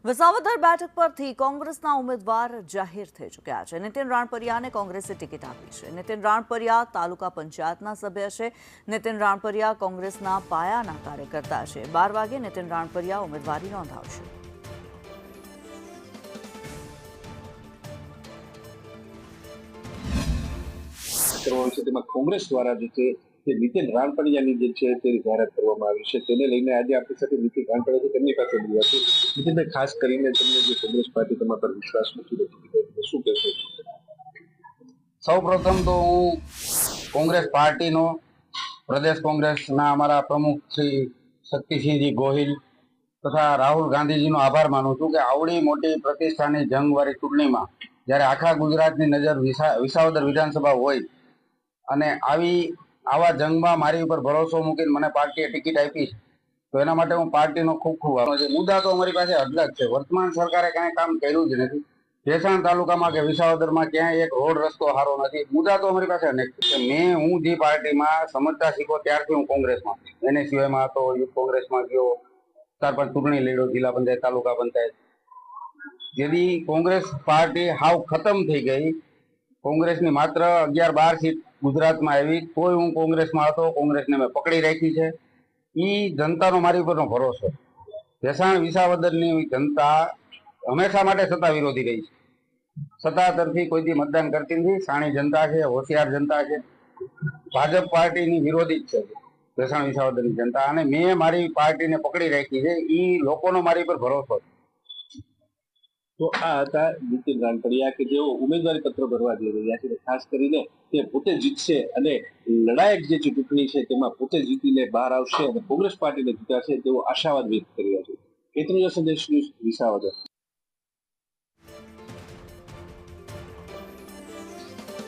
વિસાવદર બેઠક પરથી કોંગ્રેસના ઉમેદવાર જાહેર થઈ ચૂક્યા છે। નીતિન રાણપરિયાને કોંગ્રેસે ટિકિટ આપી છે। નીતિન રાણપરિયા તાલુકા પંચાયતના સભ્ય છે। નીતિન રાણપરિયા કોંગ્રેસના પાયાના કાર્યકર્તા છે। 12 વાગે નીતિન રાણપરિયા ઉમેદવારી નોંધાવશે। કોંગ્રેસ દ્વારા જે છે તે નીતિન રાણપરિયાની જે છે તે જાહેરાત કરવામાં આવી છે। તેને લઈને આજે આપણી સાથે નીતિન રાણપરિયા તેમની પાસે મળ્યા છે। નીતિનભાઈ, ખાસ કરીને તમને જે કોંગ્રેસ પાર્ટી તમારા પર વિશ્વાસ મૂકી હતી, શું કહેશો? સૌપ્રથમ તો હું કોંગ્રેસ પાર્ટીનો પ્રદેશ કોંગ્રેસના અમારા પ્રમુખ શ્રી શક્તિસિંહજી ગોહિલ તથા રાહુલ ગાંધીજીનો આભાર માનું છું કે આવડી મોટી પ્રતિષ્ઠાની જંગવાળી ચૂંટણીમાં જ્યારે આખા ગુજરાતની નજર વિસાવદર વિધાનસભા હોય અને આવા જંગમાં મારી ઉપર ભરોસો મૂકીને મને પાર્ટીએ ટિકિટ આપી તો એના માટે હું પાર્ટીનો ખૂબ ખૂબ આભાર છું। મુદ્દા તો અમારી પાસે અઢળક છે। વર્તમાન સરકારે કાંઈ કામ કર્યું જ નથી। ભેસાણ તાલુકામાં કે વિસાવદરમાં ક્યાંય એક રોડ રસ્તો સારો નથી। મુદ્દા તો અમારી પાસે અનેક છે। હું જે પાર્ટીમાં સમજતા શીખો ત્યારથી હું કોંગ્રેસમાં, એને સિવાયમાં હતો, યુથ કોંગ્રેસમાં ગયો, 4-5 ચૂંટણી લડ્યો, જિલ્લા પંચાયત, તાલુકા પંચાયત। જેથી કોંગ્રેસ પાર્ટી હાવ ખતમ થઈ ગઈ। કોંગ્રેસની માત્ર 11-12 સીટ ગુજરાતમાં આવી, તોય હું કોંગ્રેસમાં હતો। કોંગ્રેસને મેં પકડી રાખી છે। ઈ જનતાનો મારી ઉપરનો ભરોસો। ભેસાણ વિસાવદરની જનતા હંમેશા માટે સત્તા વિરોધી રહી છે। સત્તા તરફી કોઈથી મતદાન કરતી નથી। સાણી જનતા છે, હોશિયાર જનતા છે, ભાજપ પાર્ટીની વિરોધી જ છે ભેસાણ વિસાવદરની જનતા। અને મેં મારી પાર્ટીને પકડી રાખી છે। ઈ લોકોનો મારી પર ભરોસો છે। તો આ હતા નીતિન રાણપરિયા કે જેઓ ઉમેદવારી પત્ર ભરવા જઈ રહ્યા છે। ખાસ કરીને તે પોતે જીતશે અને લડાયક જે ચૂંટણી છે તેમાં પોતે જીતીને બહાર આવશે અને કોંગ્રેસ પાર્ટીને જીતાશે તેવો આશાવાદ વ્યક્ત કર્યો છે। કેતરીય સંદેશ ન્યૂઝ, વિસાવદર।